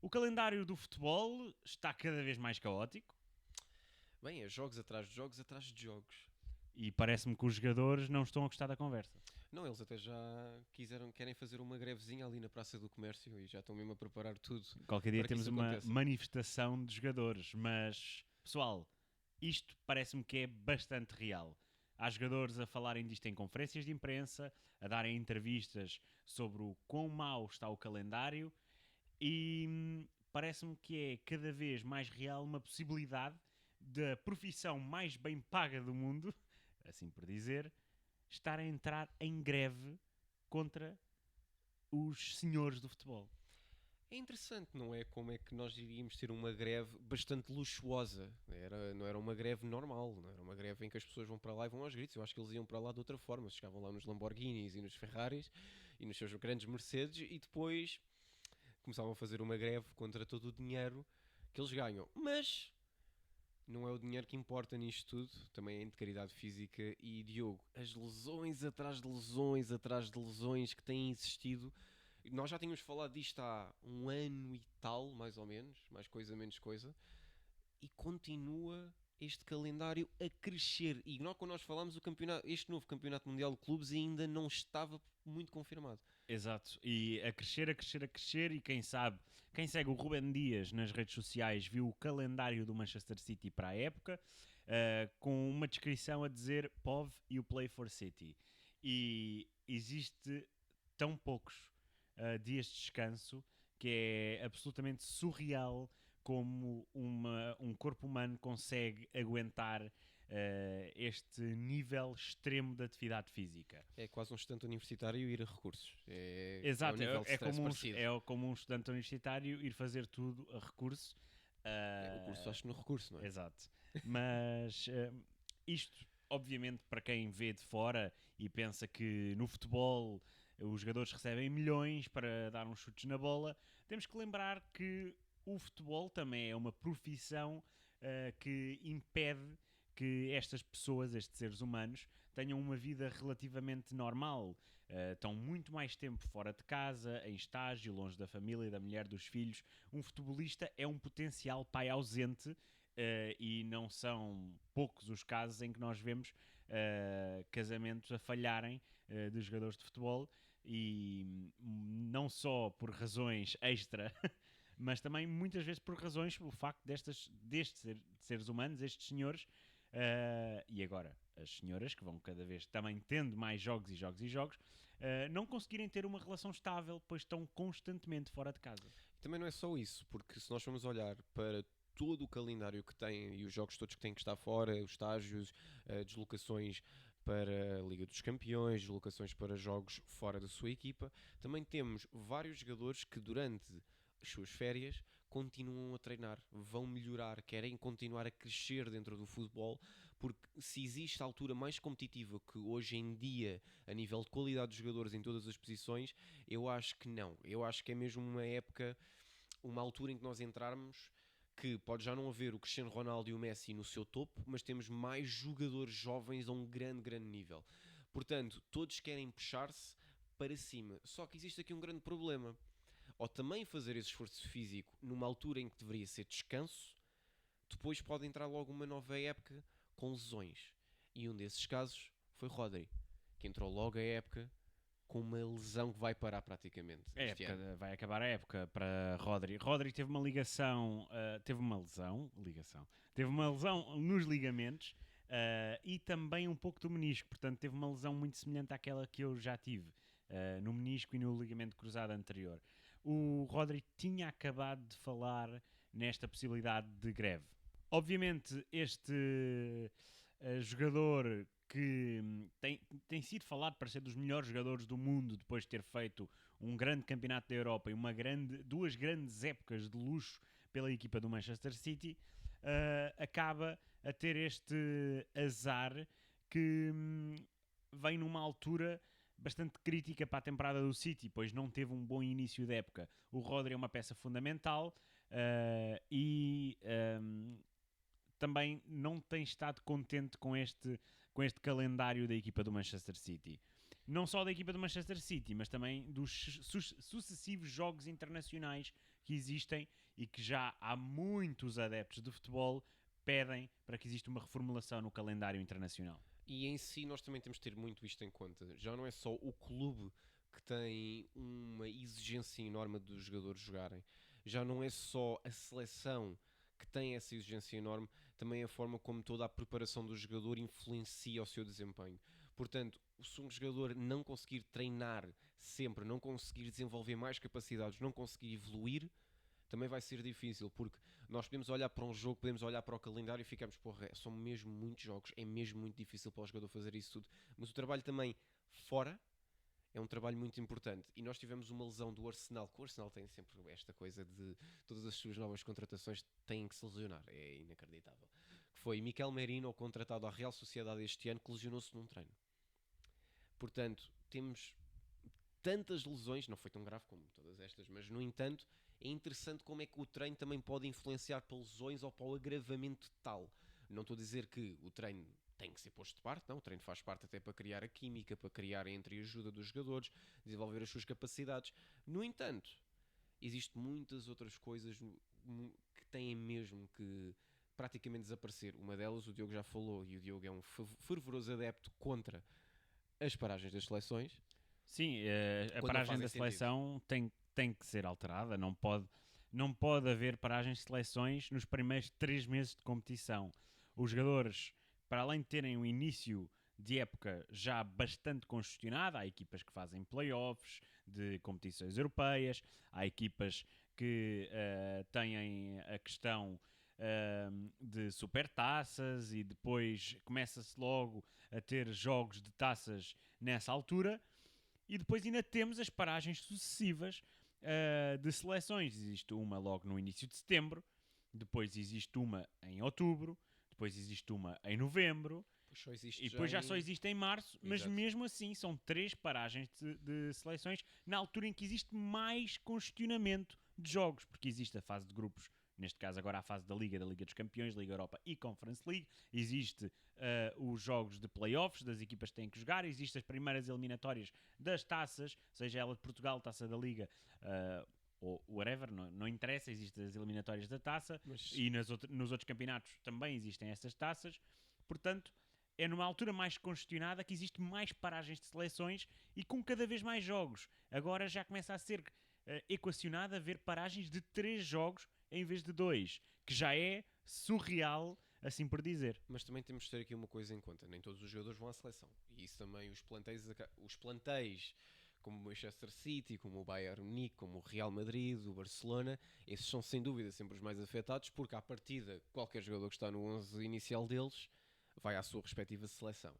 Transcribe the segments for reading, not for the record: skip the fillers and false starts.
O calendário do futebol está cada vez mais caótico Bem, é jogos atrás de jogos atrás de jogos. e parece-me que os jogadores não estão a gostar da conversa. Não, eles até já querem fazer uma grevezinha ali na Praça do Comércio e já estão mesmo a preparar tudo Qualquer dia para que temos isso uma aconteça. manifestação de jogadores, mas, pessoal, isto parece-me que é bastante real. Há jogadores a falarem disto em conferências de imprensa, a darem entrevistas sobre o quão mau está o calendário e parece-me que é cada vez mais real uma possibilidade da profissão mais bem paga do mundo, assim por dizer, estar a entrar em greve contra os senhores do futebol. É interessante, não é? Como é que nós iríamos ter uma greve bastante luxuosa. Não era uma greve normal, não era uma greve em que as pessoas vão para lá e vão aos gritos. Eu acho que eles iam para lá de outra forma. Chegavam lá nos Lamborghinis e nos Ferraris e nos seus grandes Mercedes e depois começavam a fazer uma greve contra todo o dinheiro que eles ganham. Mas não é o dinheiro que importa nisto tudo, também é a integridade física. E Diogo, as lesões atrás de lesões que têm existido. Nós já tínhamos falado disto há um ano e tal, mais ou menos, mais coisa, menos coisa, e continua este calendário a crescer. E quando nós falámos, este novo campeonato mundial de clubes ainda não estava muito confirmado. Exato, e a crescer, a crescer, a crescer, e quem sabe, quem segue o Ruben Dias nas redes sociais viu o calendário do Manchester City para a época, com uma descrição a dizer POV you play for City. E existe tão poucos dias de descanso que é absolutamente surreal como um corpo humano consegue aguentar este nível extremo de atividade física. É quase um estudante universitário ir a recursos. É um Exato, nível de stress parecido. é como um estudante universitário ir fazer tudo a recurso. O curso acho no recurso, não é? Exato. Mas isto, obviamente, para quem vê de fora e pensa que no futebol os jogadores recebem milhões para dar uns chutes na bola, temos que lembrar que o futebol também é uma profissão que impede que estas pessoas, estes seres humanos, tenham uma vida relativamente normal. Estão muito mais tempo fora de casa, em estágio, longe da família, da mulher, dos filhos. Um futebolista é um potencial pai ausente. E não são poucos os casos em que nós vemos casamentos a falharem de jogadores de futebol e não só por razões extra mas também muitas vezes por razões, pelo facto destes seres humanos, estes senhores, e agora as senhoras, que vão cada vez também tendo mais jogos e jogos e jogos, não conseguirem ter uma relação estável, pois estão constantemente fora de casa. E também não é só isso, porque se nós formos olhar para todo o calendário que tem e os jogos todos que têm que estar fora, os estágios, deslocações para a Liga dos Campeões, deslocações para jogos fora da sua equipa, também temos vários jogadores que durante as suas férias continuam a treinar, vão melhorar, querem continuar a crescer dentro do futebol, porque se existe a altura mais competitiva que hoje em dia, a nível de qualidade dos jogadores em todas as posições, eu acho que não. Eu acho que é mesmo uma época, uma altura em que nós entrarmos que pode já não haver o Cristiano Ronaldo e o Messi no seu topo, mas temos mais jogadores jovens a um grande, grande nível. Portanto, todos querem puxar-se para cima. Só que existe aqui um grande problema. Ou também fazer esse esforço físico numa altura em que deveria ser descanso, depois pode entrar logo uma nova época com lesões. E um desses casos foi Rodri, que entrou logo a época com uma lesão que vai parar praticamente este ano. Vai acabar a época para Rodri. Rodri teve uma ligação, teve uma lesão nos ligamentos e também um pouco do menisco, portanto teve uma lesão muito semelhante àquela que eu já tive no menisco e no ligamento cruzado anterior. O Rodri tinha acabado de falar nesta possibilidade de greve. Obviamente este jogador que tem sido falado para ser dos melhores jogadores do mundo depois de ter feito um grande campeonato da Europa e duas grandes épocas de luxo pela equipa do Manchester City, acaba a ter este azar que vem numa altura bastante crítica para a temporada do City, pois não teve um bom início da época. O Rodri é uma peça fundamental e também não tem estado contente com este calendário da equipa do Manchester City. Não só da equipa do Manchester City, mas também dos sucessivos jogos internacionais que existem e que já há muitos adeptos de futebol pedem para que exista uma reformulação no calendário internacional. E em si nós também temos de ter muito isto em conta. Já não é só o clube que tem uma exigência enorme dos jogadores jogarem. Já não é só a seleção que tem essa exigência enorme, também a forma como toda a preparação do jogador influencia o seu desempenho. Portanto, se um jogador não conseguir treinar sempre, não conseguir desenvolver mais capacidades, não conseguir evoluir, também vai ser difícil, porque nós podemos olhar para um jogo, podemos olhar para o calendário e ficamos, porra, são mesmo muitos jogos, é mesmo muito difícil para o jogador fazer isso tudo. Mas o trabalho também fora é um trabalho muito importante. E nós tivemos uma lesão do Arsenal, que o Arsenal tem sempre esta coisa de todas as suas novas contratações têm que se lesionar, é inacreditável. Que foi Mikel Merino, contratado à Real Sociedade este ano, que lesionou-se num treino. Portanto, temos tantas lesões, não foi tão grave como todas estas, mas no entanto é interessante como é que o treino também pode influenciar para lesões ou para o agravamento tal. Não estou a dizer que o treino tem que ser posto de parte, não, o treino faz parte até para criar a química, para criar a entreajuda dos jogadores, desenvolver as suas capacidades. No entanto, existem muitas outras coisas que têm mesmo que praticamente desaparecer. Uma delas, o Diogo já falou, e o Diogo é um fervoroso adepto contra as paragens das seleções. Sim, a Quando não paragem fazem da sentido. seleção tem que ser alterada. Não pode haver paragens de seleções nos primeiros 3 meses de competição. Os jogadores, para além de terem um início de época já bastante congestionado, há equipas que fazem playoffs de competições europeias, há equipas que têm a questão de supertaças e depois começa-se logo a ter jogos de taças nessa altura. E depois ainda temos as paragens sucessivas de seleções. Existe uma logo no início de setembro, depois existe uma em outubro, depois existe uma em novembro, e depois já só existe em março. Mas Exato. mesmo assim são 3 paragens de seleções na altura em que existe mais congestionamento de jogos, porque existe a fase de grupos. Neste caso agora a fase da Liga dos Campeões, Liga Europa e Conference League. Existe os jogos de playoffs, das equipas que têm que jogar. Existem as primeiras eliminatórias das taças, seja ela de Portugal, Taça da Liga ou whatever, não interessa. Existem as eliminatórias da taça. E nos outros campeonatos também existem essas taças. Portanto, é numa altura mais congestionada que existe mais paragens de seleções e com cada vez mais jogos. Agora já começa a ser equacionado a ver paragens de 3 jogos em vez de 2, que já é surreal, assim por dizer. Mas também temos de ter aqui uma coisa em conta: nem todos os jogadores vão à seleção. E isso também, os plantéis como o Manchester City, como o Bayern Munique, como o Real Madrid, o Barcelona, esses são sem dúvida sempre os mais afetados, porque à partida qualquer jogador que está no 11 inicial deles vai à sua respectiva seleção.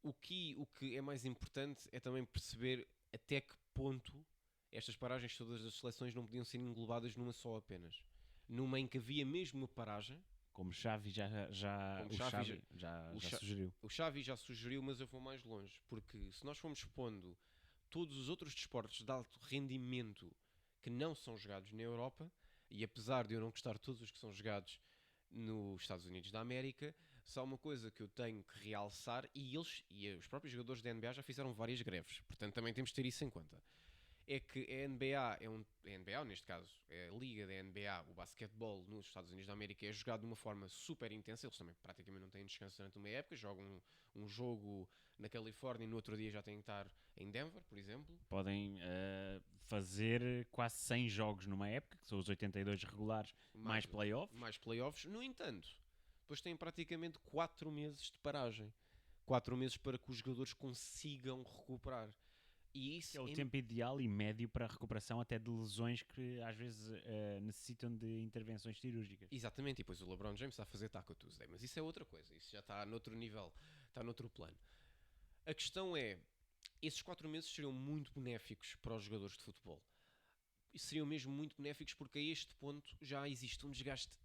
O que é mais importante é também perceber até que ponto estas paragens todas das seleções não podiam ser englobadas numa só apenas. Numa em que havia mesmo uma paragem. Como Xavi já sugeriu. O Xavi já sugeriu, mas eu vou mais longe. Porque se nós formos pondo todos os outros desportos de alto rendimento que não são jogados na Europa, e apesar de eu não gostar de todos os que são jogados nos Estados Unidos da América, só uma coisa que eu tenho que realçar, e os próprios jogadores da NBA já fizeram várias greves, portanto também temos de ter isso em conta. É que a NBA, neste caso, é a liga da NBA, o basquetebol nos Estados Unidos da América é jogado de uma forma super intensa. Eles também praticamente não têm descanso durante uma época, jogam um jogo na Califórnia e no outro dia já têm que estar em Denver, por exemplo. Podem fazer quase 100 jogos numa época, que são os 82 regulares, mais playoffs. Mais playoffs. No entanto, depois têm praticamente 4 meses de paragem. 4 meses para que os jogadores consigam recuperar. E isso é o tempo ideal e médio para a recuperação até de lesões que às vezes necessitam de intervenções cirúrgicas. Exatamente, e depois o LeBron James está a fazer Taco Tuesday, mas isso é outra coisa, isso já está noutro nível, está noutro plano. A questão é, esses 4 meses seriam muito benéficos para os jogadores de futebol. E seriam mesmo muito benéficos porque a este ponto já existe um desgaste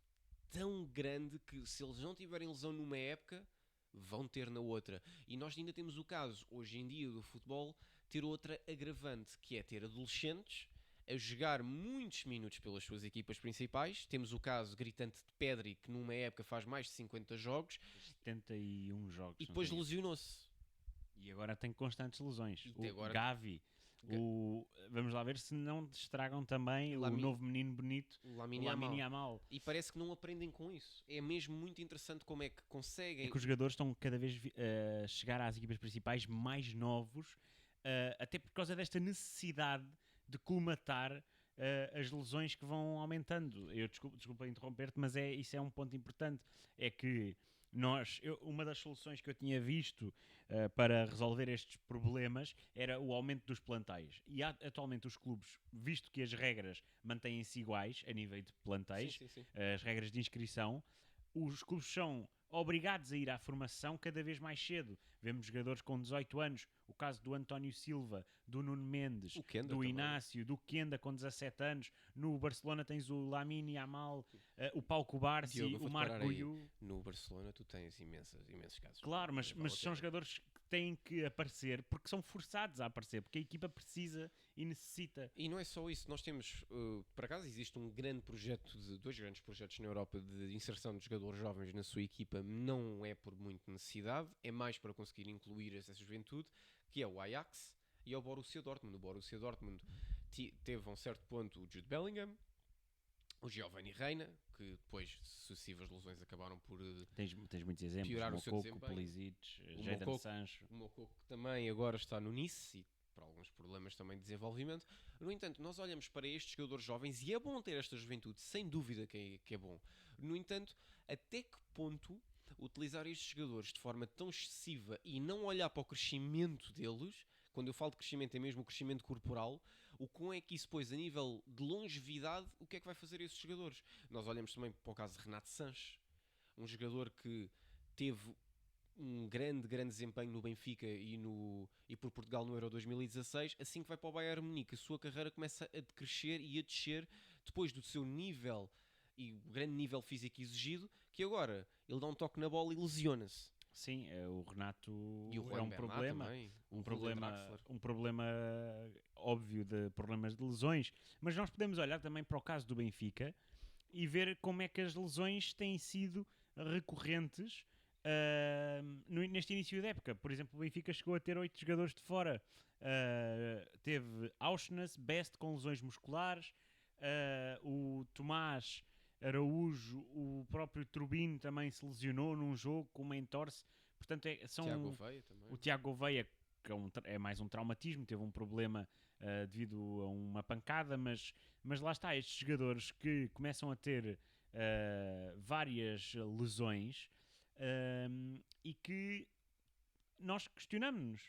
tão grande que se eles não tiverem lesão numa época, vão ter na outra. E nós ainda temos o caso, hoje em dia, do futebol ter outra agravante, que é ter adolescentes a jogar muitos minutos pelas suas equipas principais. Temos o caso gritante de Pedri, que numa época faz mais de 50 jogos. 71 jogos. E depois lesionou-se. E agora tem constantes lesões. Gavi Vamos lá ver se não estragam também o novo menino bonito, o o Lamine Lamine Yamal. Yamal. E parece que não aprendem com isso. É mesmo muito interessante como é que conseguem. É que os jogadores estão cada vez a chegar às equipas principais mais novos, até por causa desta necessidade de colmatar as lesões que vão aumentando. Desculpa interromper-te, mas isso é um ponto importante. É que uma das soluções que eu tinha visto para resolver estes problemas era o aumento dos plantéis. E atualmente os clubes, visto que as regras mantêm-se iguais a nível de plantéis, Sim. as regras de inscrição, os clubes são obrigados a ir à formação cada vez mais cedo. Vemos jogadores com 18 anos, o caso do António Silva, do Nuno Mendes, do também. Inácio, do Kenda com 17 anos. No Barcelona tens o Lamine Yamal, o Pau Cubarsí, o Marco Guiu. No Barcelona tu tens imensos casos. Claro, mas são jogadores que têm que aparecer porque são forçados a aparecer, porque a equipa precisa e necessita. E não é só isso, nós temos, por acaso existe dois grandes projetos na Europa de inserção de jogadores jovens na sua equipa, não é por muita necessidade, é mais para conseguir incluir essa juventude, que é o Ajax e é o Borussia Dortmund. O Borussia Dortmund teve a um certo ponto o Jude Bellingham, o Giovanni Reina, que depois, sucessivas lesões, acabaram por tens muitos exemplos, piorar o seu Moukoko, desempenho. Pulisic, Jadon Sancho. O Moukoko também agora está no Nice e por alguns problemas também de desenvolvimento. No entanto, nós olhamos para estes jogadores jovens e é bom ter esta juventude, sem dúvida que é bom. No entanto, até que ponto utilizar estes jogadores de forma tão excessiva e não olhar para o crescimento deles, quando eu falo de crescimento é mesmo o crescimento corporal, o quão é que isso depois, a nível de longevidade, o que é que vai fazer esses jogadores? Nós olhamos também para o caso de Renato Sanches, um jogador que teve um grande desempenho no Benfica e por Portugal no Euro 2016, assim que vai para o Bayern Munique, a sua carreira começa a decrescer e a descer depois do seu nível e o grande nível físico exigido, que agora ele dá um toque na bola e lesiona-se. Sim, o Renato E o é um problema, também, um problema óbvio de problemas de lesões, mas nós podemos olhar também para o caso do Benfica e ver como é que as lesões têm sido recorrentes neste início da época. Por exemplo, o Benfica chegou a ter 8 jogadores de fora. Teve Auschwitz, Best com lesões musculares, o Tomás Araújo, o próprio Trubin também se lesionou num jogo com uma entorse. Portanto, o Tiago Gouveia, que é mais um traumatismo, teve um problema devido a uma pancada, mas lá está, estes jogadores que começam a ter várias lesões e que nós questionamos-nos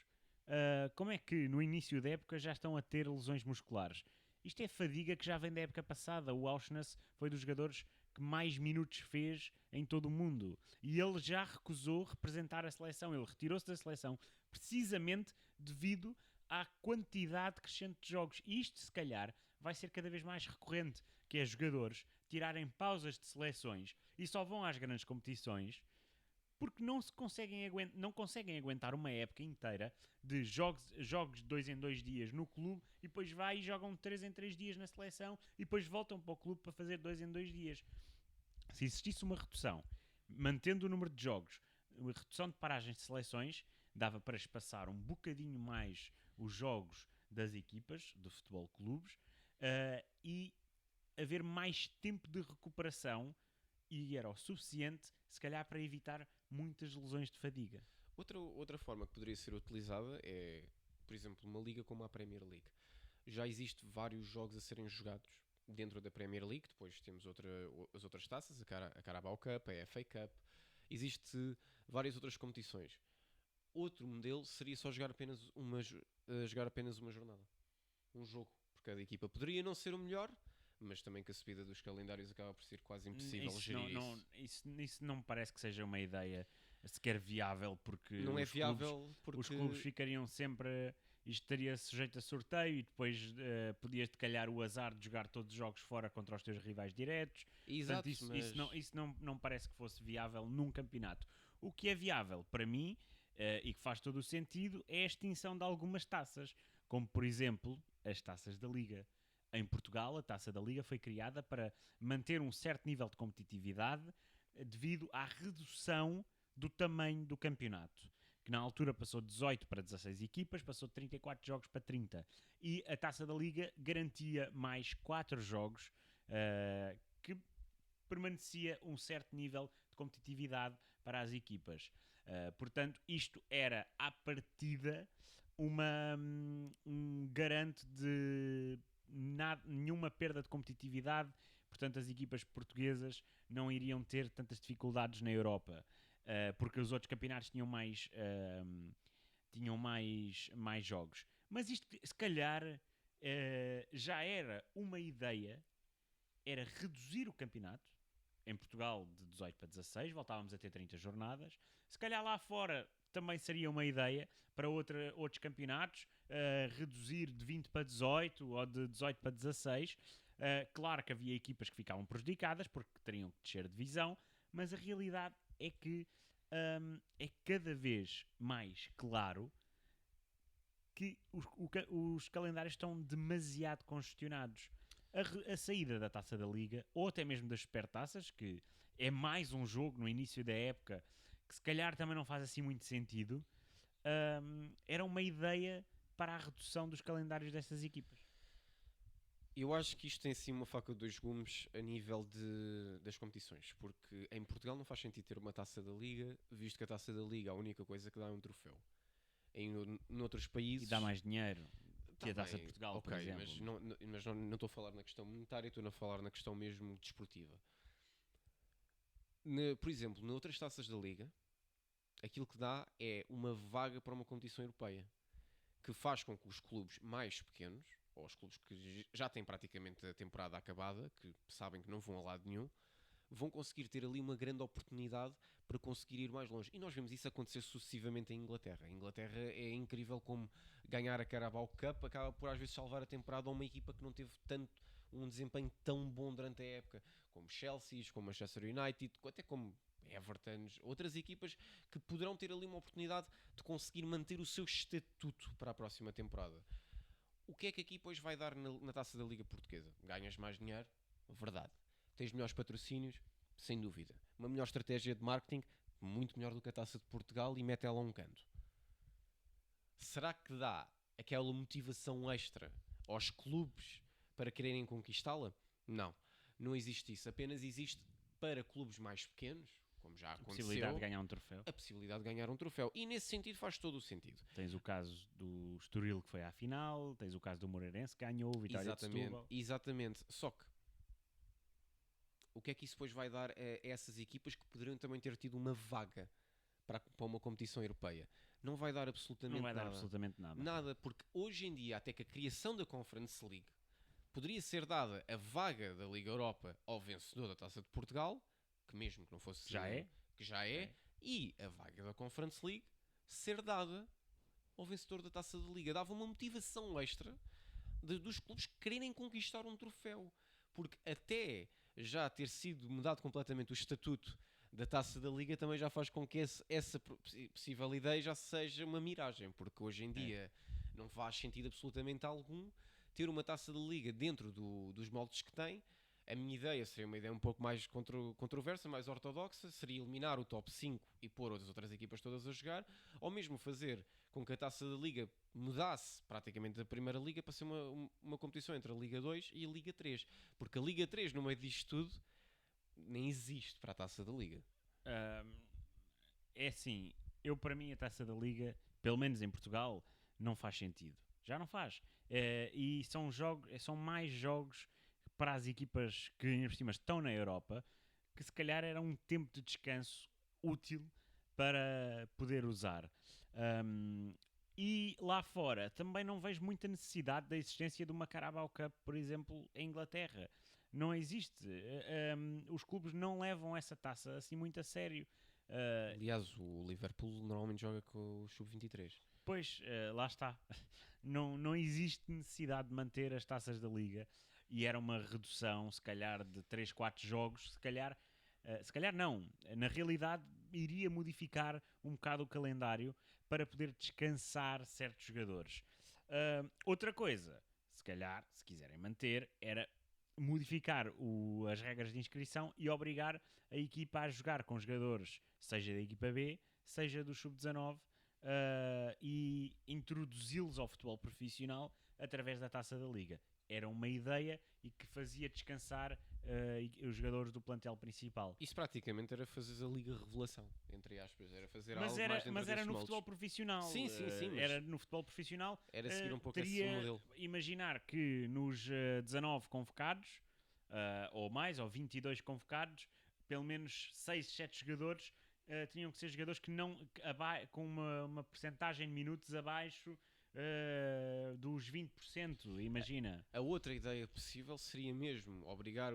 como é que no início da época já estão a ter lesões musculares. Isto é fadiga que já vem da época passada. O Auschwitz foi dos jogadores que mais minutos fez em todo o mundo. E ele já recusou representar a seleção. Ele retirou-se da seleção precisamente devido à quantidade crescente de jogos. E isto, se calhar, vai ser cada vez mais recorrente, que é jogadores tirarem pausas de seleções e só vão às grandes competições porque não conseguem aguentar uma época inteira de jogos de 2 em 2 dias no clube e depois vai e jogam 3 em 3 dias na seleção e depois voltam para o clube para fazer 2 em 2 dias. Se existisse uma redução, mantendo o número de jogos, uma redução de paragens de seleções, dava para espaçar um bocadinho mais os jogos das equipas de futebol clubes e haver mais tempo de recuperação, e era o suficiente, se calhar, para evitar muitas lesões de fadiga. Outra forma que poderia ser utilizada é, por exemplo, uma liga como a Premier League. Já existe vários jogos a serem jogados dentro da Premier League, depois temos as outras taças, a Carabao Cup, a FA Cup, existe várias outras competições. Outro modelo seria só jogar apenas uma jornada. Um jogo por cada equipa. Poderia não ser o melhor, mas também que a subida dos calendários acaba por ser quase impossível gerir isso. Isso não me parece que seja uma ideia sequer viável, porque não é viável porque os clubes ficariam sempre, isto estaria sujeito a sorteio e depois podias de calhar o azar de jogar todos os jogos fora contra os teus rivais diretos. Exato, portanto, isso não parece que fosse viável num campeonato. O que é viável para mim e que faz todo o sentido é a extinção de algumas taças, como por exemplo as taças da Liga. Em Portugal, a Taça da Liga foi criada para manter um certo nível de competitividade devido à redução do tamanho do campeonato. que na altura passou de 18 para 16 equipas, passou de 34 jogos para 30. E a Taça da Liga garantia mais 4 jogos, que permanecia um certo nível de competitividade para as equipas. Portanto, isto era, à partida, um garante de nenhuma perda de competitividade. Portanto, as equipas portuguesas não iriam ter tantas dificuldades na Europa, porque os outros campeonatos tinham mais jogos. Mas isto, se calhar, já era uma ideia, era reduzir o campeonato. Em Portugal, de 18 para 16, voltávamos a ter 30 jornadas. Se calhar lá fora também seria uma ideia para outros campeonatos, reduzir de 20 para 18 ou de 18 para 16. Claro que havia equipas que ficavam prejudicadas porque teriam que descer de divisão, mas a realidade é que é cada vez mais claro que os calendários estão demasiado congestionados. A saída da Taça da Liga, ou até mesmo das Supertaças, que é mais um jogo no início da época, que se calhar também não faz assim muito sentido, era uma ideia para a redução dos calendários destas equipas. Eu acho que isto tem sim uma faca de dois gumes a nível das competições, porque em Portugal não faz sentido ter uma Taça da Liga, visto que a Taça da Liga a única coisa que dá é um troféu. Em outros países... E dá mais dinheiro. Tá a Taça bem, de Portugal, ok, por exemplo. mas não estou a falar na questão monetária, estou a falar na questão mesmo desportiva. Por exemplo, noutras taças da Liga, aquilo que dá é uma vaga para uma competição europeia, que faz com que os clubes mais pequenos, ou os clubes que já têm praticamente a temporada acabada, que sabem que não vão a lado nenhum, vão conseguir ter ali uma grande oportunidade para conseguir ir mais longe. E nós vemos isso acontecer sucessivamente em Inglaterra. A Inglaterra é incrível como ganhar a Carabao Cup acaba por às vezes salvar a temporada a uma equipa que não teve um desempenho tão bom durante a época, como Chelsea, como Manchester United, até como Everton, outras equipas que poderão ter ali uma oportunidade de conseguir manter o seu estatuto para a próxima temporada. O que é que aqui depois vai dar na Taça da Liga Portuguesa? Ganhas mais dinheiro? Verdade. Tens melhores patrocínios? Sem dúvida. Uma melhor estratégia de marketing? Muito melhor do que a Taça de Portugal e mete ela a um canto. Será que dá aquela motivação extra aos clubes para quererem conquistá-la? Não. Não existe isso. Apenas existe para clubes mais pequenos, como já aconteceu, a possibilidade de ganhar um troféu. A possibilidade de ganhar um troféu. E nesse sentido faz todo o sentido. Tens o caso do Estoril que foi à final, tens o caso do Moreirense que ganhou, Vitória de Setúbal. Exatamente. Só que o que é que isso depois vai dar a essas equipas que poderiam também ter tido uma vaga para uma competição europeia? Não vai dar absolutamente nada. Não vai dar absolutamente nada. Nada, porque hoje em dia, até que a criação da Conference League poderia ser dada a vaga da Liga Europa ao vencedor da Taça de Portugal, que mesmo que não fosse... Que já é. E a vaga da Conference League ser dada ao vencedor da Taça da Liga. Dava uma motivação extra dos clubes quererem conquistar um troféu. Porque até já ter sido mudado completamente o estatuto da Taça da Liga também já faz com que essa possível ideia já seja uma miragem, porque hoje em dia não faz sentido absolutamente algum ter uma Taça da Liga dentro dos moldes que tem. A minha ideia seria uma ideia um pouco mais controversa, mais ortodoxa, seria eliminar o top 5 e pôr as outras equipas todas a jogar, ou mesmo fazer com que a Taça da Liga mudasse praticamente da Primeira Liga para ser uma competição entre a Liga 2 e a Liga 3, porque a Liga 3 no meio disto tudo nem existe para a Taça da Liga. É assim, para mim a Taça da Liga, pelo menos em Portugal, não faz sentido. Já não faz. E são mais jogos para as equipas que ainda por cima estão na Europa, que se calhar era um tempo de descanso útil para poder usar. E lá fora também não vejo muita necessidade da existência de uma Carabao Cup, por exemplo, em Inglaterra. Não existe. Os clubes não levam essa taça assim muito a sério. Aliás, o Liverpool normalmente joga com o Sub-23. Pois, lá está. Não existe necessidade de manter as taças da Liga. E era uma redução, se calhar, de 3, 4 jogos. Se calhar não. Na realidade, iria modificar um bocado o calendário para poder descansar certos jogadores. Outra coisa, se calhar, se quiserem manter, era modificar as regras de inscrição e obrigar a equipa a jogar com jogadores, seja da equipa B, seja do Sub-19, e introduzi-los ao futebol profissional através da Taça da Liga. Era uma ideia e que fazia descansar os jogadores do plantel principal. Isso praticamente era fazer a Liga Revelação, entre aspas. Era fazer Mas algo era, mais dentro mas era desses no moldes. futebol profissional. Sim, mas Era no futebol profissional. era seguir um pouco esse Teria modelo. imaginar que nos 19 convocados, ou mais, ou 22 convocados, pelo menos 6, 7 jogadores tinham que ser jogadores que não, com uma percentagem de minutos abaixo dos 20%, imagina. A outra ideia possível seria mesmo obrigar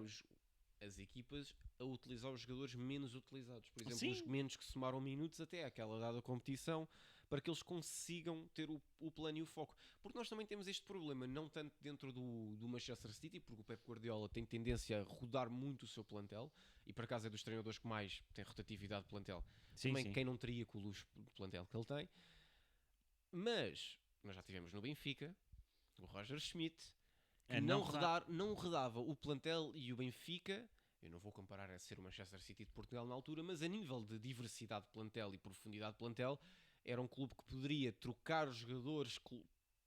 as equipas a utilizar os jogadores menos utilizados. Por exemplo, Sim. os menos que somaram minutos até àquela dada competição, para que eles consigam ter o plano e o foco. Porque nós também temos este problema, não tanto dentro do Manchester City, porque o Pep Guardiola tem tendência a rodar muito o seu plantel, e por acaso é dos treinadores que mais tem rotatividade de plantel. Sim, Também sim. quem não teria com o luxo de plantel que ele tem. Mas nós já tivemos no Benfica o Roger Schmidt, que não redava o plantel, e o Benfica, eu não vou comparar a ser o Manchester City de Portugal na altura, mas a nível de diversidade de plantel e profundidade de plantel, era um clube que poderia trocar os jogadores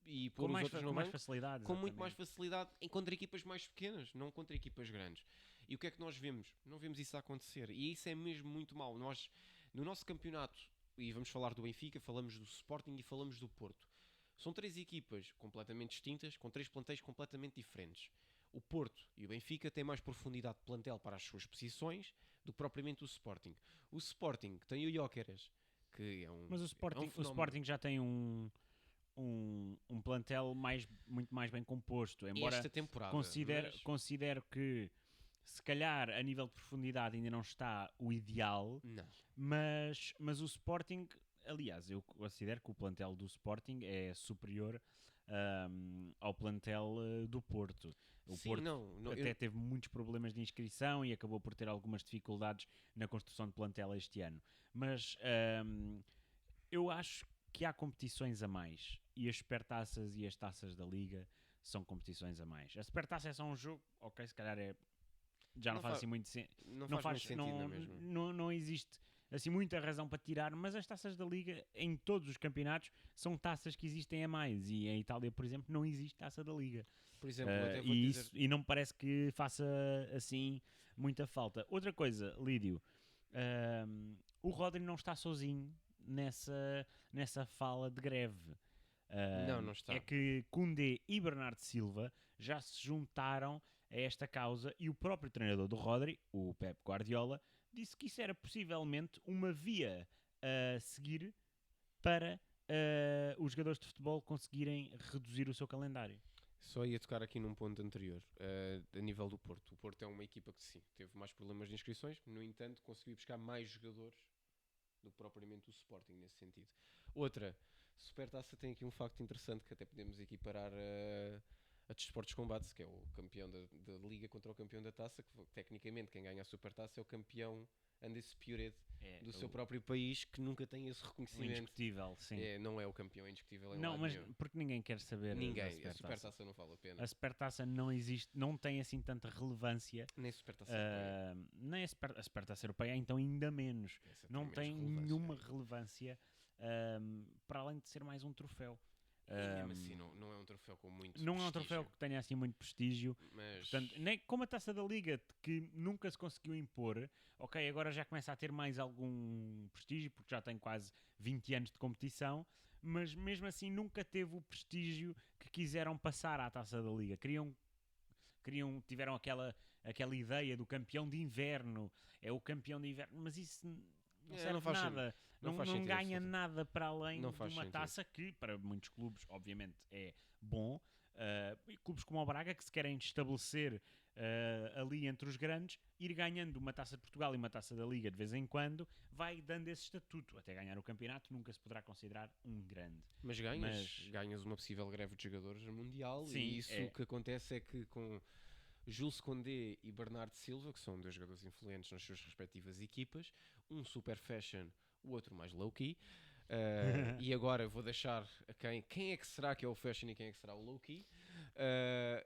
e pôr os outros no mais banco facilidade. com muito mais exatamente. facilidade contra equipas mais pequenas, não contra equipas grandes. E o que é que nós vemos? Não vemos isso a acontecer. E isso é mesmo muito mau. Nós, no nosso campeonato, e vamos falar do Benfica, falamos do Sporting e falamos do Porto. São 3 equipas completamente distintas, com 3 plantéis completamente diferentes. O Porto e o Benfica têm mais profundidade de plantel para as suas posições do que propriamente o Sporting. O Sporting tem o Gyökeres, que é um Mas o Sporting já tem um plantel muito mais bem composto. Embora esta temporada. considero que se calhar a nível de profundidade ainda não está o ideal, Não. mas o Sporting, aliás, eu considero que o plantel do Sporting é superior ao plantel do Porto. O Sim, Porto não, até teve muitos problemas de inscrição e acabou por ter algumas dificuldades na construção de plantel este ano. Mas eu acho que há competições a mais, e as supertaças e as taças da Liga são competições a mais. A supertaça é só um jogo, ok, se calhar já não faz assim muito não faz muito sentido, não é mesmo? não existe assim muita razão para tirar, mas as taças da Liga em todos os campeonatos são taças que existem a mais, e em Itália, por exemplo, não existe taça da Liga. Por exemplo, eu até vou dizer... e não me parece que faça assim muita falta. Outra coisa, Lídio, o Rodri não está sozinho nessa fala de greve. Não está. É que Koundé e Bernardo Silva já se juntaram a esta causa, e o próprio treinador do Rodri, o Pep Guardiola, disse que isso era possivelmente uma via a seguir para os jogadores de futebol conseguirem reduzir o seu calendário. Só ia tocar aqui num ponto anterior, a nível do Porto. O Porto é uma equipa que sim, teve mais problemas de inscrições, no entanto conseguiu buscar mais jogadores do que propriamente o Sporting nesse sentido. Outra, Supertaça tem aqui um facto interessante que até podemos equiparar a Desportos Combate, que é o campeão da Liga contra o campeão da Taça, que tecnicamente quem ganha a Supertaça é o campeão undisputed do seu próprio país, que nunca tem esse reconhecimento. Indiscutível, sim. Não é o campeão indiscutível em não, lado mas nenhum. Porque ninguém quer saber. Ninguém, a Supertaça não vale a pena. A Supertaça não existe, não tem assim tanta relevância. Nem a Supertaça europeia. Nem a Supertaça europeia, então ainda menos. Essa Não tem relevância, nenhuma relevância para além de ser mais um troféu. E mesmo assim, não é um troféu com muito Não prestígio. é um troféu que tenha assim muito prestígio. Mas... Portanto, nem como a Taça da Liga, que nunca se conseguiu impor, ok, agora já começa a ter mais algum prestígio, porque já tem quase 20 anos de competição, mas mesmo assim nunca teve o prestígio que quiseram passar à Taça da Liga. Tiveram aquela ideia do campeão de inverno, é o campeão de inverno, mas isso não serve faz nada. Não ganha nada para além de uma sentido. taça que, para muitos clubes, obviamente, é bom. Clubes como o Braga, que se querem estabelecer ali entre os grandes, ir ganhando uma taça de Portugal e uma taça da Liga de vez em quando, vai dando esse estatuto. Até ganhar o campeonato, nunca se poderá considerar um grande. Mas ganhas uma possível greve de jogadores mundial. Sim, e isso o que acontece é que com Jules Koundé e Bernardo Silva, que são dois jogadores influentes nas suas respectivas equipas, um super fashion, o outro mais low-key, e agora vou deixar a quem é que será que é o fashion e quem é que será o low-key.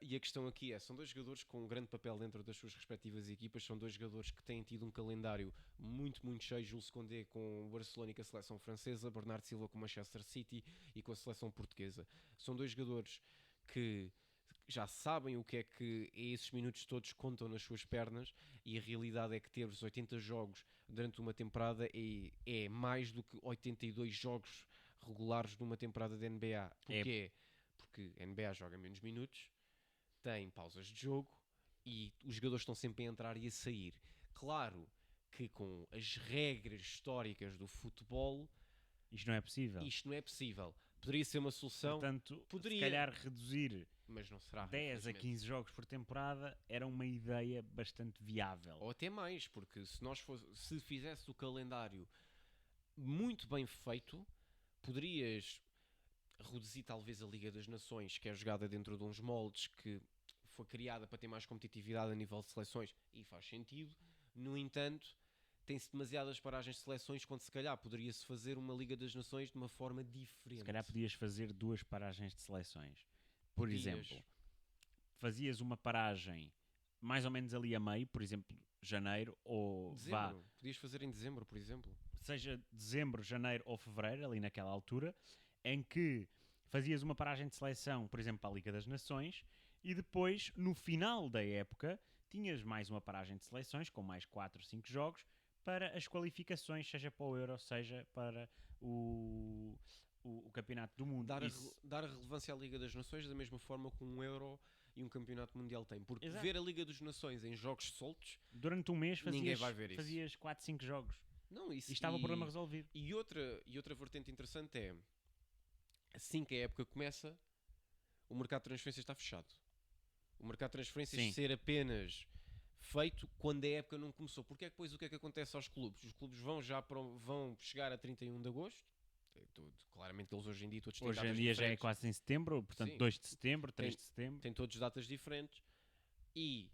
E a questão aqui são dois jogadores com um grande papel dentro das suas respectivas equipas, são dois jogadores que têm tido um calendário muito, muito cheio. Jules Koundé com o Barcelona e com a seleção francesa, Bernardo Silva com o Manchester City e com a seleção portuguesa. São dois jogadores que já sabem o que é que esses minutos todos contam nas suas pernas, e a realidade é que ter os 80 jogos durante uma temporada é mais do que 82 jogos regulares numa temporada de NBA. Porquê? Porque a NBA joga menos minutos, tem pausas de jogo e os jogadores estão sempre a entrar e a sair. Claro que com as regras históricas do futebol Isto não é possível. isto não é possível. Poderia ser uma solução, Portanto, poderia, se calhar reduzir mas não será, 10 a infelizmente. 15 jogos por temporada era uma ideia bastante viável. Ou até mais, porque se fizesse o calendário muito bem feito, poderias reduzir talvez a Liga das Nações, que é jogada dentro de uns moldes que foi criada para ter mais competitividade a nível de seleções, e faz sentido. No entanto, tem-se demasiadas paragens de seleções, quando se calhar poderia-se fazer uma Liga das Nações de uma forma diferente. Se calhar podias fazer 2 paragens de seleções. Por exemplo, fazias uma paragem mais ou menos ali a meio, por exemplo, janeiro, ou dezembro. Podias fazer em dezembro, por exemplo. seja dezembro, janeiro ou fevereiro, ali naquela altura, em que fazias uma paragem de seleção, por exemplo, para a Liga das Nações, e depois, no final da época, tinhas mais uma paragem de seleções, com mais 4 ou 5 jogos, para as qualificações, seja para o Euro, seja para o Campeonato do Mundo. Dar a relevância à Liga das Nações da mesma forma que um Euro e um Campeonato Mundial tem. Porque Exato. ver a Liga das Nações em jogos soltos, durante um mês ninguém vai ver isso. fazias 4, 5 jogos. Não, E estava o problema resolvido. E outra vertente interessante é, assim que a época começa, o mercado de transferências está fechado. O mercado de transferências Sim. ser apenas feito quando a época não começou. Porque é que depois o que é que acontece aos clubes? Os clubes vão chegar a 31 de agosto. Claramente que eles hoje em dia todos têm Hoje em datas dia já é diferentes. quase em setembro, portanto Sim. 2 de setembro, 3 de setembro. Têm todos datas diferentes. E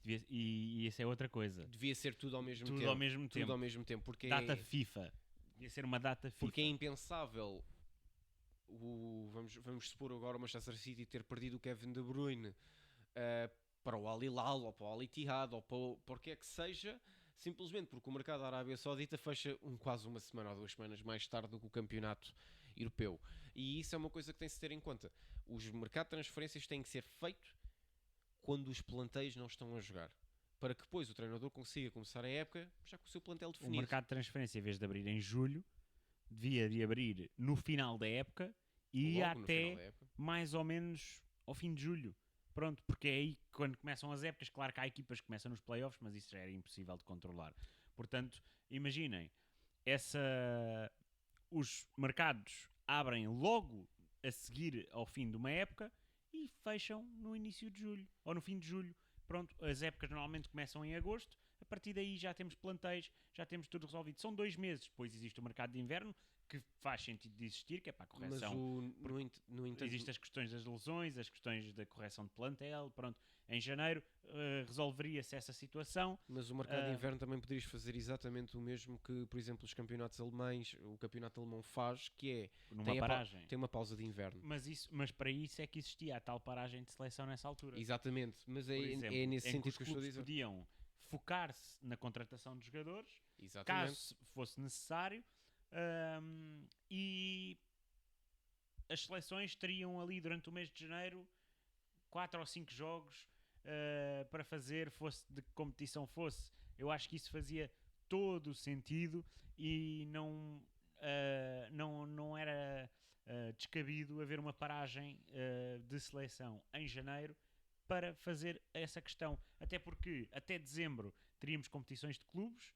E isso é outra coisa. devia ser tudo ao mesmo Tudo tempo. ao mesmo Tudo tempo. ao mesmo tempo. Porque Data FIFA. Devia ser uma data FIFA. Porque é impensável vamos supor agora o Manchester City ter perdido o Kevin De Bruyne para o Al Hilal ou para o Al Ittihad ou para o que é que seja, simplesmente porque o mercado da Arábia Saudita fecha quase uma semana ou 2 semanas mais tarde do que o campeonato europeu. E isso é uma coisa que tem-se de ter em conta. Os mercados de transferências têm que ser feitos quando os plantéis não estão a jogar, para que depois o treinador consiga começar a época já com o seu plantel definido. O mercado de transferência, em vez de abrir em julho, devia de abrir no final da época e Logo no final da até época. mais ou menos ao fim de julho. Pronto, porque é aí quando começam as épocas. Claro que há equipas que começam nos playoffs, mas isso já era impossível de controlar. Portanto, imaginem, os mercados abrem logo a seguir ao fim de uma época e fecham no início de julho ou no fim de julho. Pronto, as épocas normalmente começam em agosto. A partir daí já temos plantéis, já temos tudo resolvido. São 2 meses. Depois existe o mercado de inverno, que faz sentido de existir, que é para a correção. Mas no entanto, Existem as questões das lesões, as questões da correção de plantel. Pronto, em janeiro resolveria-se essa situação. mas o mercado de inverno também poderias fazer exatamente o mesmo que, por exemplo, os campeonatos alemães, o campeonato alemão faz, que é Numa paragem. tem uma pausa de inverno. Mas para isso é que existia a tal paragem de seleção nessa altura. Exatamente, mas Por exemplo, é nesse em sentido os que eu estou a clubes dizer. podiam focar-se na contratação de jogadores, Exatamente. caso fosse necessário, e as seleções teriam ali durante o mês de janeiro 4 ou 5 jogos para fazer, fosse de que competição fosse. Eu acho que isso fazia todo o sentido e não era descabido haver uma paragem de seleção em janeiro para fazer essa questão. Até porque até dezembro teríamos competições de clubes,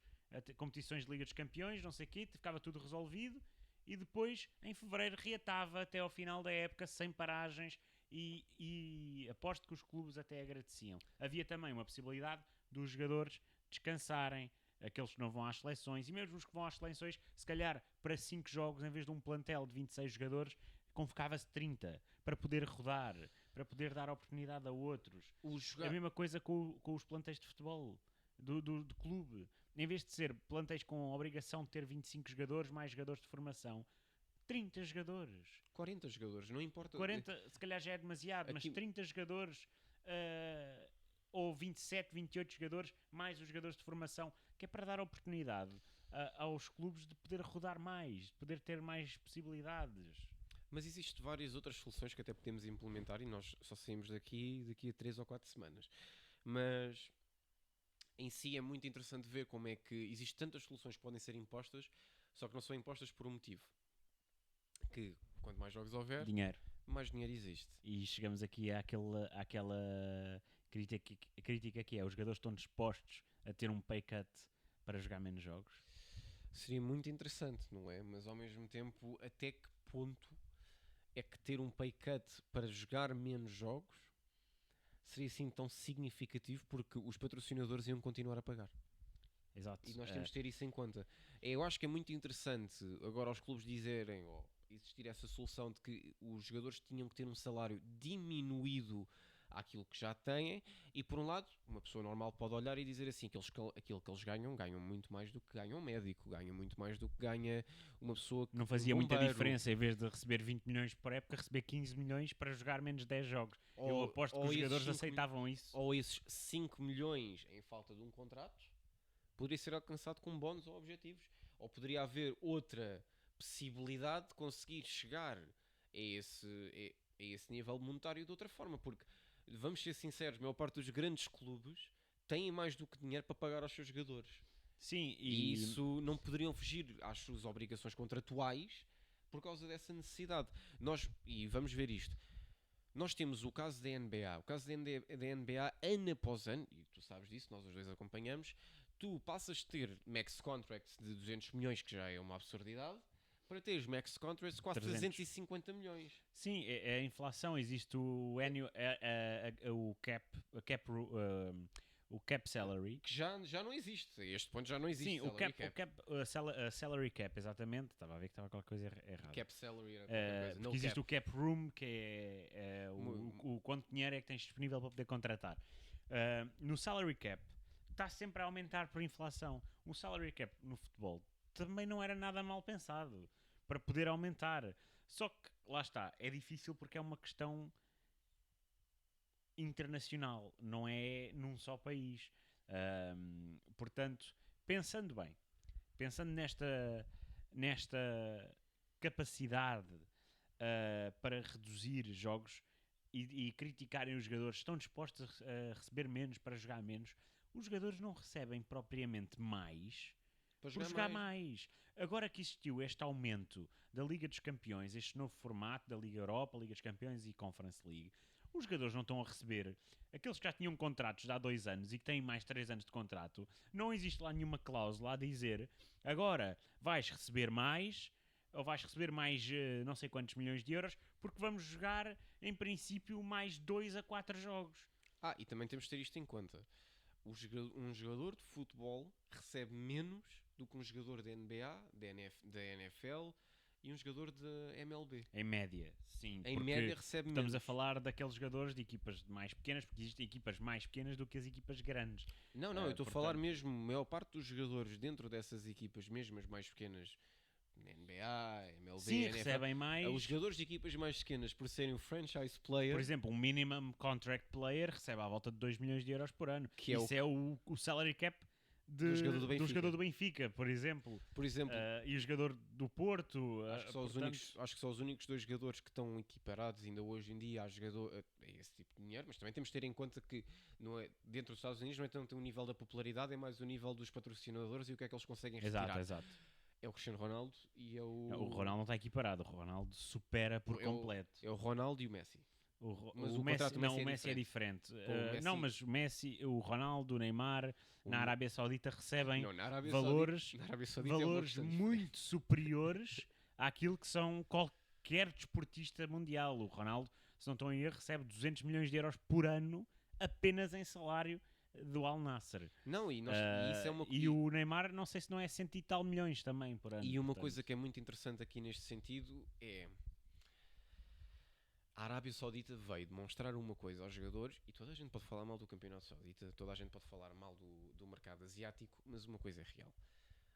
competições de Liga dos Campeões, não sei o quê, ficava tudo resolvido, e depois em fevereiro reatava até ao final da época sem paragens, e aposto que os clubes até agradeciam. Havia também uma possibilidade dos jogadores descansarem, aqueles que não vão às seleções, e mesmo os que vão às seleções, se calhar para 5 jogos, em vez de um plantel de 26 jogadores, convocava-se 30 para poder rodar, para poder dar oportunidade a outros. A mesma coisa com os plantéis de futebol do clube. Em vez de ser plantéis com a obrigação de ter 25 jogadores, mais jogadores de formação, 30 jogadores. 40 jogadores, não importa. 40, se calhar já é demasiado, mas Aqui- 30 jogadores ou 27, 28 jogadores, mais os jogadores de formação, que é para dar oportunidade aos clubes de poder rodar mais, de poder ter mais possibilidades. Mas existem várias outras soluções que até podemos implementar e nós só saímos daqui a 3 ou 4 semanas. Mas em si é muito interessante ver como é que existem tantas soluções que podem ser impostas, só que não são impostas por um motivo. Que quanto mais jogos houver, Dinheiro. mais dinheiro existe. E chegamos aqui àquela crítica que é: os jogadores estão dispostos a ter um pay cut para jogar menos jogos? Seria muito interessante, não é? Mas ao mesmo tempo, até que ponto é que ter um pay cut para jogar menos jogos seria assim tão significativo, porque os patrocinadores iam continuar a pagar. Exato. E nós temos de ter isso em conta. Eu acho que é muito interessante agora os clubes dizerem, ou existir essa solução de que os jogadores tinham que ter um salário diminuído àquilo que já têm, e por um lado, uma pessoa normal pode olhar e dizer assim, que aquilo que eles ganham muito mais do que ganha um médico, ganham muito mais do que ganha uma pessoa que Não fazia muita bombeiro. diferença, em vez de receber 20 milhões por época, receber 15 milhões para jogar menos 10 jogos. Eu aposto que os esses jogadores 5 aceitavam isso. ou esses 5 milhões em falta de um contrato poderia ser alcançado com bónus ou objetivos, ou poderia haver outra possibilidade de conseguir chegar a esse nível monetário de outra forma, porque vamos ser sinceros, a maior parte dos grandes clubes têm mais do que dinheiro para pagar aos seus jogadores. Sim, E isso não poderiam fugir às suas obrigações contratuais por causa dessa necessidade. E vamos ver isto. Nós temos o caso da NBA. O caso da NBA, ano após ano, e tu sabes disso, nós os dois acompanhamos, tu passas de ter max contracts de 200 milhões, que já é uma absurdidade, para teres max contracts de quase 300. 350 milhões. Sim, a inflação, existe o annual, o cap salary. Que já não existe. A este ponto já não existe. Sim, salary a salary cap, exatamente. Estava a ver que estava qualquer coisa errada. Cap salary era qualquer coisa. Porque existe o cap room, que é o quanto dinheiro é que tens disponível para poder contratar. No salary cap, está sempre a aumentar por inflação. O salary cap no futebol também não era nada mal pensado para poder aumentar. Só que, lá está, é difícil porque é uma questão internacional, não é num só país. Portanto, pensando bem, pensando nesta capacidade para reduzir jogos e criticarem os jogadores, estão dispostos a receber menos para jogar menos, os jogadores não recebem propriamente mais para por jogar mais. Agora que existiu este aumento da Liga dos Campeões, este novo formato da Liga Europa, Liga dos Campeões e Conference League, os jogadores não estão a receber. Aqueles que já tinham contratos de há 2 anos e que têm mais 3 anos de contrato, não existe lá nenhuma cláusula a dizer agora vais receber mais, ou vais receber mais não sei quantos milhões de euros, porque vamos jogar em princípio mais 2 a 4 jogos. E também temos de ter isto em conta. Um jogador de futebol recebe menos do que um jogador da NBA, da NFL e um jogador da MLB. Em média, sim. Em média recebe menos. Estamos a falar daqueles jogadores de equipas mais pequenas, porque existem equipas mais pequenas do que as equipas grandes. Não, eu estou a falar mesmo, a maior parte dos jogadores dentro dessas equipas, mesmo as mais pequenas, na NBA, MLB, sim, NFL, recebem mais. Os jogadores de equipas mais pequenas, por serem o franchise player... Por exemplo, um minimum contract player recebe à volta de 2 milhões de euros por ano. Que isso é o salary cap do jogador do Benfica, por exemplo. E o jogador do Porto. Acho que são os únicos 2 jogadores que estão equiparados ainda hoje em dia a esse tipo de dinheiro, mas também temos de ter em conta que não é, dentro dos Estados Unidos não é tanto o nível da popularidade, é mais o nível dos patrocinadores e o que é que eles conseguem retirar. Exato. É o Cristiano Ronaldo e é o... O Ronaldo não está equiparado, o Ronaldo supera por completo. É o Ronaldo e o Messi. Mas o Messi é diferente. Não, mas o Messi, o Ronaldo, o Neymar, na Arábia Saudita recebem valores muito superiores àquilo que são qualquer desportista mundial. O Ronaldo, se não estou em erro, recebe 200 milhões de euros por ano apenas em salário do Al Nassr. Não, e isso é uma... E o Neymar, não sei se não é 100 e tal milhões também por ano. E uma coisa que é muito interessante aqui neste sentido é... A Arábia Saudita veio demonstrar uma coisa aos jogadores, e toda a gente pode falar mal do campeonato saudita, toda a gente pode falar mal do mercado asiático, mas uma coisa é real.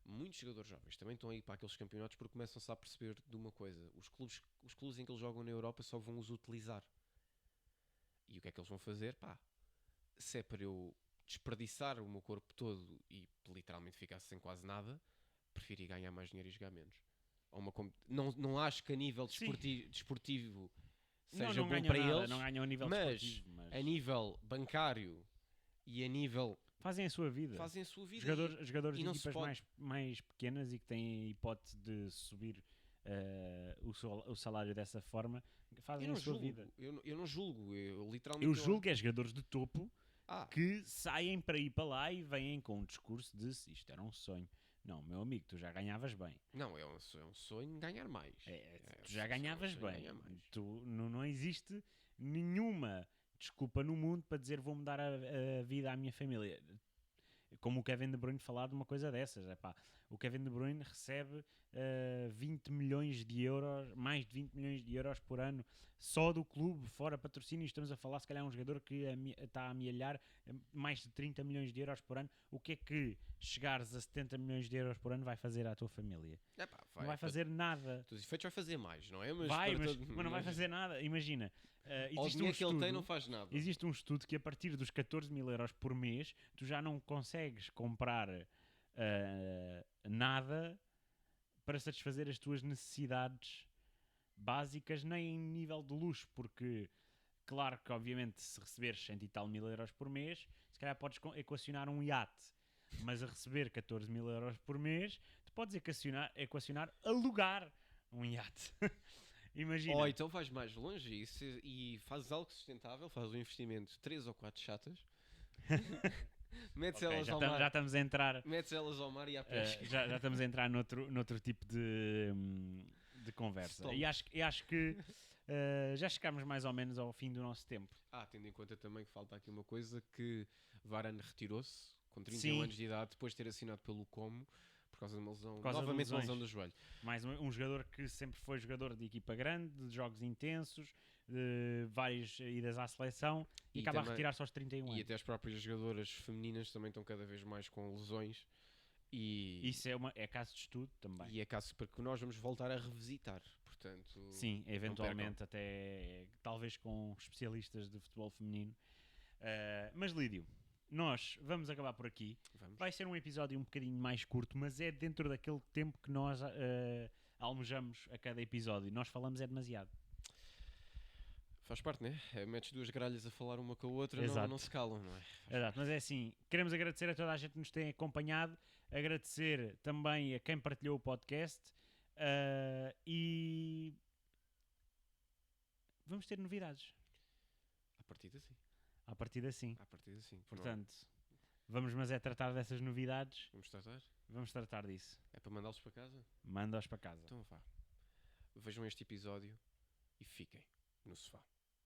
muitos jogadores jovens também estão aí para aqueles campeonatos porque começam-se a perceber de uma coisa. Os clubes em que eles jogam na Europa só vão os utilizar. E o que é que eles vão fazer? Pá, se é para eu desperdiçar o meu corpo todo e literalmente ficar sem quase nada, prefiro ir ganhar mais dinheiro e jogar menos. Não acho que a nível Sim. desportivo Não, seja não bom ganham para nada, eles, não ganham a nível mas desportivo, mas a nível bancário e a nível... fazem a sua vida. fazem a sua vida. Jogadores e de não se equipas pode- mais pequenas e que têm a hipótese de subir o salário dessa forma, fazem a sua vida. Eu não julgo. Eu literalmente... Eu julgo é jogadores de topo Ah, que saem para ir para lá e vêm com um discurso de se isto era um sonho. Não, meu amigo, tu já ganhavas bem. não, é um sonho ganhar mais. Tu já ganhavas sonho bem. ganhar mais. Não existe nenhuma desculpa no mundo para dizer vou mudar a vida à minha família. Como o Kevin De Bruyne falar de uma coisa dessas. Epá, o Kevin De Bruyne recebe 20 milhões de euros, mais de 20 milhões de euros por ano só do clube, fora patrocínio. Estamos a falar, se calhar, um jogador que está a amealhar mais de 30 milhões de euros por ano. O que é que chegares a 70 milhões de euros por ano vai fazer à tua família? Epá, Não vai fazer nada. Todos os efeitos vai fazer mais, não é? Mas Vai, para mas todo- não vai fazer nada. Imagina, Ao existe dinheiro que ele tem não faz nada. existe um estudo que a partir dos 14 mil euros por mês tu já não consegues comprar nada para satisfazer as tuas necessidades básicas, nem em nível de luxo, porque claro que obviamente se receberes 100 e tal mil euros por mês, se calhar podes equacionar um iate, mas a receber 14 mil euros por mês, tu podes equacionar alugar um iate. Imagina. Ou então vais mais longe e fazes algo sustentável, fazes um investimento de 3 ou 4 chatas, metes Ok, elas já, ao já mar, estamos a entrar. metes elas ao mar e à pesca. Já estamos a entrar noutro tipo de conversa. Stop. E acho que já chegámos mais ou menos ao fim do nosso tempo. Tendo em conta também que falta aqui uma coisa, que Varane retirou-se com 31 Sim. anos de idade, depois de ter assinado pelo Como, por causa de uma lesão, Por causa de novamente uma lesões. lesão do joelho. Mais um jogador que sempre foi jogador de equipa grande, de jogos intensos, de várias idas à seleção e E acaba a também- retirar-se aos 31 E anos. até as próprias jogadoras femininas também estão cada vez mais com lesões. E, Isso é caso de estudo também. e é caso para que nós vamos voltar a revisitar. Portanto, Sim, eventualmente até talvez com especialistas de futebol feminino. Mas Lídio, nós vamos acabar por aqui. vamos. Vai ser um episódio um bocadinho mais curto, mas é dentro daquele tempo que nós almejamos a cada episódio. Nós falamos é demasiado. Faz parte, né? Metes duas gralhas a falar uma com a outra, Exato. não se calam, não é? Exato, mas é assim, queremos agradecer a toda a gente que nos tem acompanhado, agradecer também a quem partilhou o podcast e vamos ter novidades. À partida sim. A partir assim. À partida sim. Portanto, vamos mas é tratar dessas novidades, Vamos tratar? vamos tratar disso. É para mandá-los para casa? Manda-os para casa. Então vá. Vejam este episódio e fiquem no sofá.